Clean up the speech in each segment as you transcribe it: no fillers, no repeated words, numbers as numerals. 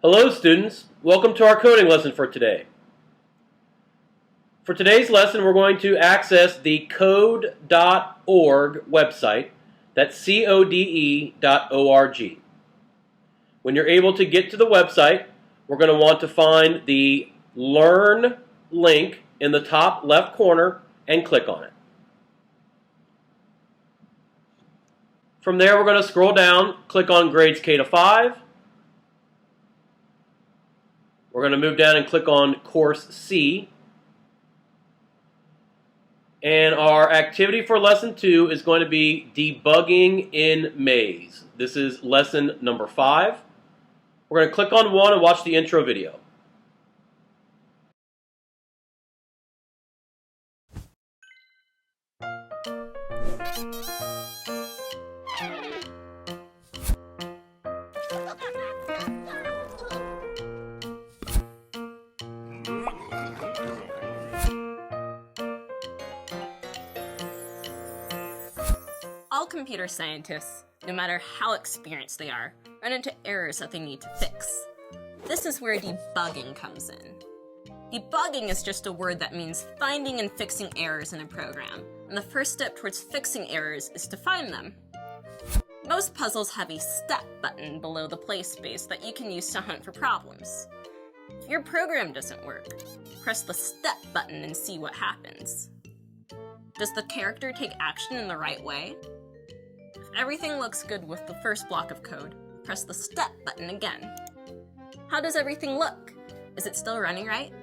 Hello students, welcome to our coding lesson for today. For today's lesson we're going to access the code.org website, that's code.org. When you're able to get to the website, we're going to want to find the Learn link in the top left corner and click on it. From there we're going to scroll down, click on Grades K to 5. We're going to move down and click on Course C. And our activity for Lesson 2 is going to be Debugging in Maze. This is Lesson number 5. We're going to click on 1 and watch the intro video. All computer scientists, no matter how experienced they are, run into errors that they need to fix. This is where debugging comes in. Debugging is just a word that means finding and fixing errors in a program, and the first step towards fixing errors is to find them. Most puzzles have a step button below the play space that you can use to hunt for problems. If your program doesn't work, press the step button and see what happens. Does the character take action in the right way? If everything looks good with the first block of code, press the step button again. How does everything look? Is it still running right?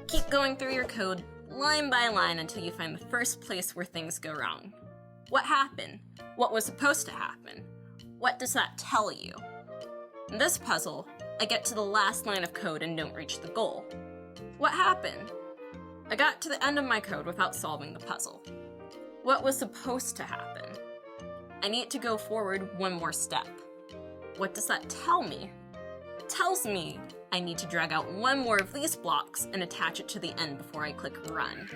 Keep going through your code line by line until you find the first place where things go wrong. What happened? What was supposed to happen? What does that tell you? In this puzzle, I get to the last line of code and don't reach the goal. What happened? I got to the end of my code without solving the puzzle. What was supposed to happen? I need to go forward one more step. What does that tell me? It tells me I need to drag out one more of these blocks and attach it to the end before I click Run.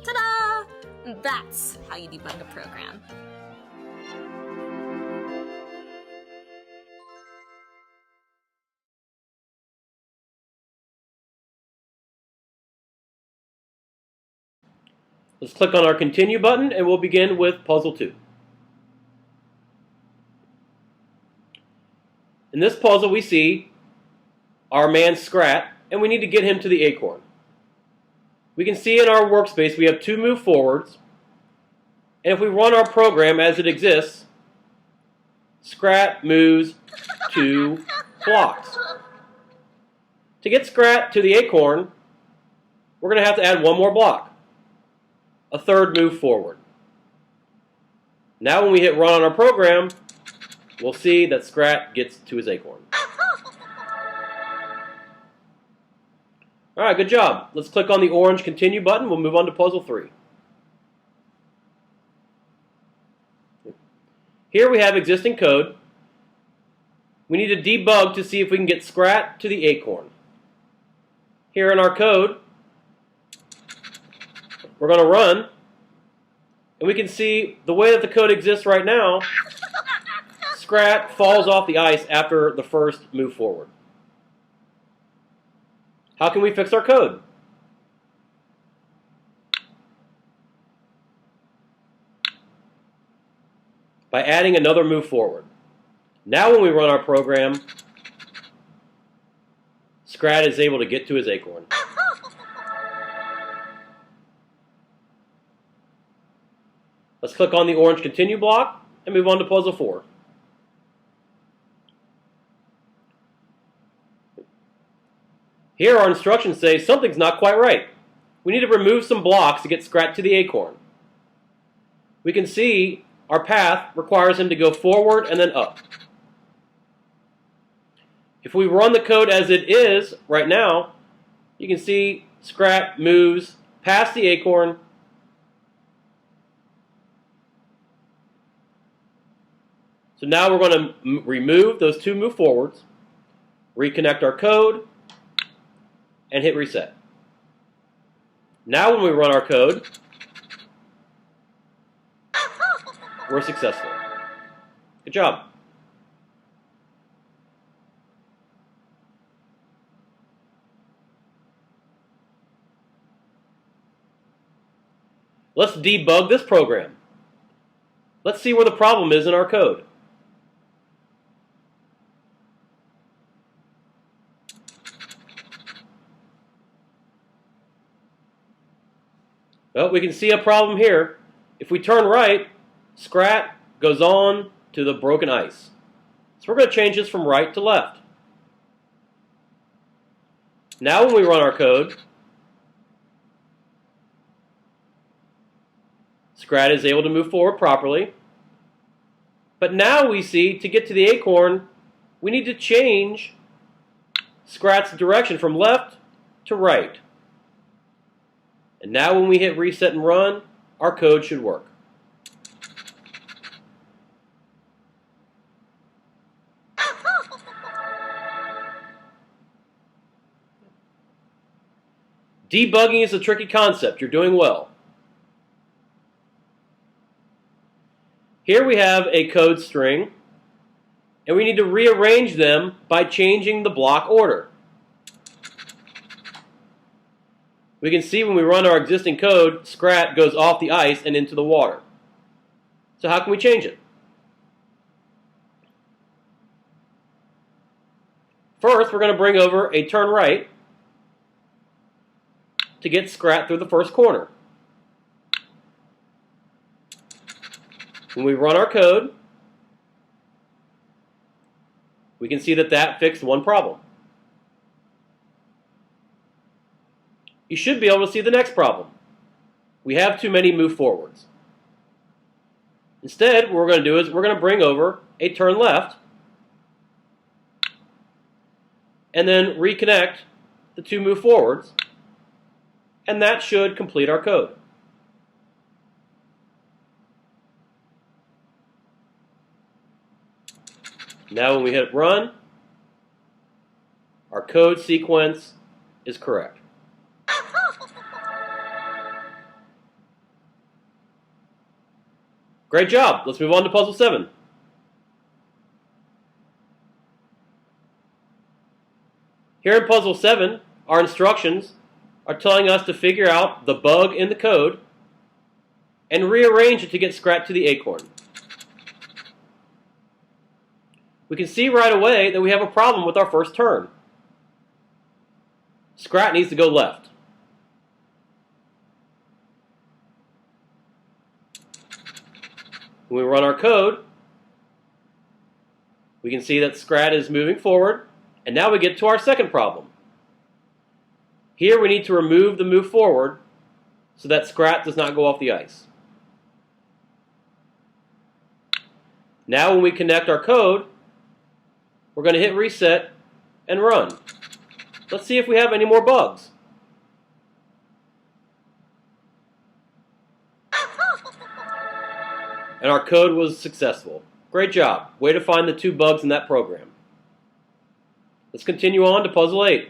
Ta-da! That's how you debug a program. Let's click on our Continue button and we'll begin with Puzzle 2. In this puzzle we see our man Scrat, and we need to get him to the acorn. We can see in our workspace we have 2 move forwards, and if we run our program as it exists, Scrat moves 2 blocks. To get Scrat to the acorn, we're going to have to add one more block. A third move forward. Now when we hit run on our program, we'll see that Scrat gets to his acorn. Alright, good job. Let's click on the orange Continue button. We'll move on to Puzzle 3. Here we have existing code. We need to debug to see if we can get Scrat to the acorn. Here in our code, we're going to run, and we can see the way that the code exists right now, Scrat falls off the ice after the first move forward. How can we fix our code? By adding another move forward. Now when we run our program, Scrat is able to get to his acorn. Let's click on the orange Continue block and move on to Puzzle 4. Here our instructions say something's not quite right. We need to remove some blocks to get Scrat to the acorn. We can see our path requires him to go forward and then up. If we run the code as it is right now, you can see Scrat moves past the acorn So now we're going to remove those 2 move forwards, reconnect our code, and hit reset. Now when we run our code, we're successful. Good job. Let's debug this program. Let's see where the problem is in our code. Well, we can see a problem here. If we turn right, Scrat goes on to the broken ice. So we're going to change this from right to left. Now when we run our code, Scrat is able to move forward properly. But now we see, to get to the acorn, we need to change Scrat's direction from left to right. And now when we hit reset and run, our code should work. Debugging is a tricky concept. You're doing well. Here we have a code string, and we need to rearrange them by changing the block order. We can see when we run our existing code, Scrat goes off the ice and into the water. So how can we change it? First, we're going to bring over a turn right to get Scrat through the first corner. When we run our code, we can see that that fixed one problem. You should be able to see the next problem. We have too many move forwards. Instead, what we're going to do is we're going to bring over a turn left and then reconnect the two move forwards, and that should complete our code. Now when we hit run, our code sequence is correct. Great job. Let's move on to puzzle 7. Here in puzzle 7, our instructions are telling us to figure out the bug in the code and rearrange it to get Scrat to the acorn. We can see right away that we have a problem with our first turn. Scrat needs to go left. When we run our code, we can see that Scrat is moving forward, and now we get to our second problem. Here we need to remove the move forward so that Scrat does not go off the ice. Now when we connect our code, we're going to hit reset and run. Let's see if we have any more bugs. And our code was successful. Great job. Way to find the 2 bugs in that program. Let's continue on to puzzle 8.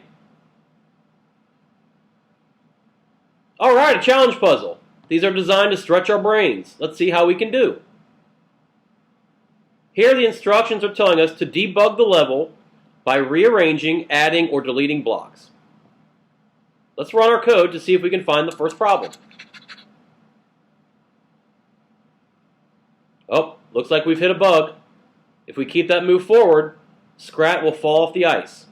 Alright, a challenge puzzle. These are designed to stretch our brains. Let's see how we can do. Here the instructions are telling us to debug the level by rearranging, adding, or deleting blocks. Let's run our code to see if we can find the first problem. Oh, looks like we've hit a bug. If we keep that move forward, Scrat will fall off the ice.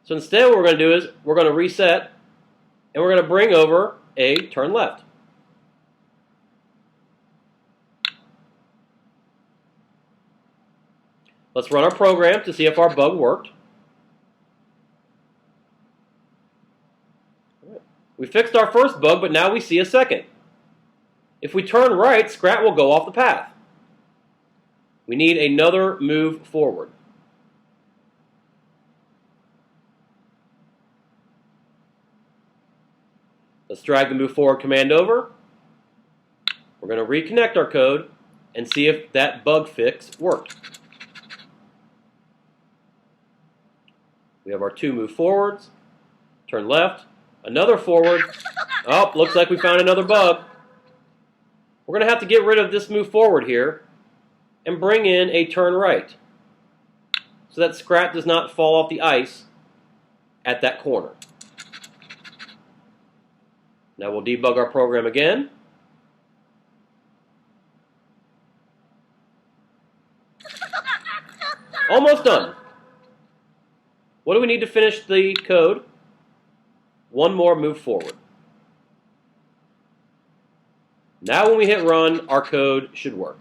So instead what we're going to do is we're going to reset and we're going to bring over a turn left. Let's run our program to see if our bug worked. We fixed our first bug, but now we see a second. If we turn right, Scrat will go off the path. We need another move forward. Let's drag the move forward command over. We're going to reconnect our code and see if that bug fix worked. We have our 2 move forwards, turn left, another forward. Oh, looks like we found another bug. We're going to have to get rid of this move forward here and bring in a turn right so that Scrat does not fall off the ice at that corner. Now we'll debug our program again. Almost done. What do we need to finish the code? One more move forward. Now when we hit run, our code should work.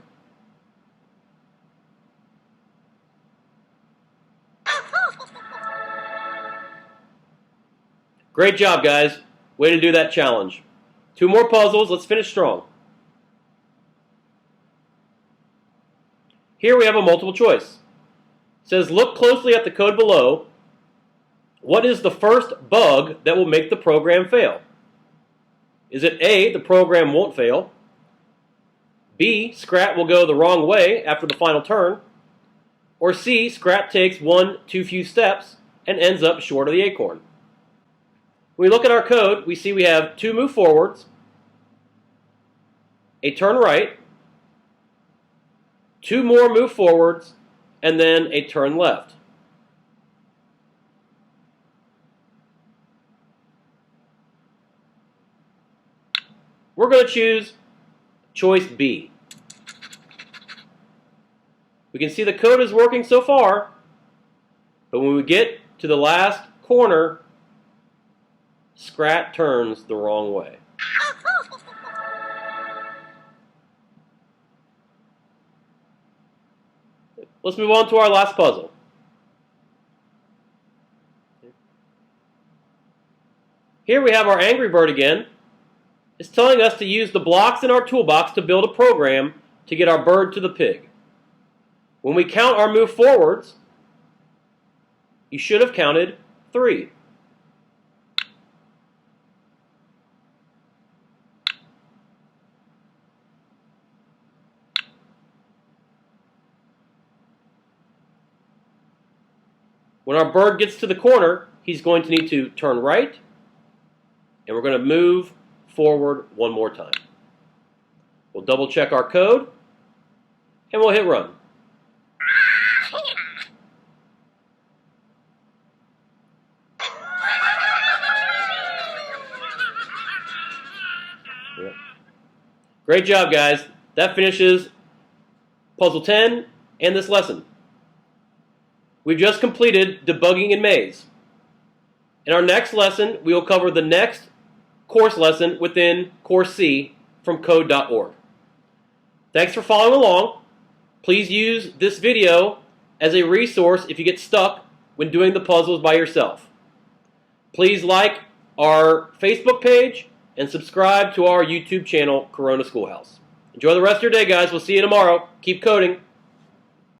Great job, guys. Way to do that challenge. 2 more puzzles. Let's finish strong. Here we have a multiple choice. It says, look closely at the code below. What is the first bug that will make the program fail? Is it A, the program won't fail? B, Scrat will go the wrong way after the final turn? Or C, Scrat takes one too few steps and ends up short of the acorn? When we look at our code, we see we have 2 move forwards, a turn right, 2 more move forwards, and then a turn left. We're going to choose choice B. We can see the code is working so far, but when we get to the last corner, Scrat turns the wrong way. Let's move on to our last puzzle. Here we have our Angry Bird again. It's telling us to use the blocks in our toolbox to build a program to get our bird to the pig. When we count our move forwards, you should have counted 3. When our bird gets to the corner, he's going to need to turn right, and we're going to move forward one more time. We'll double check our code, and we'll hit run. Yep. Great job, guys. That finishes Puzzle 10 and this lesson. We've just completed debugging in Maze. In our next lesson, we will cover the next course lesson within Course C from code.org. Thanks for following along. Please use this video as a resource if you get stuck when doing the puzzles by yourself. Please like our Facebook page and subscribe to our YouTube channel, Corona Schoolhouse. Enjoy the rest of your day, guys. We'll see you tomorrow. Keep coding.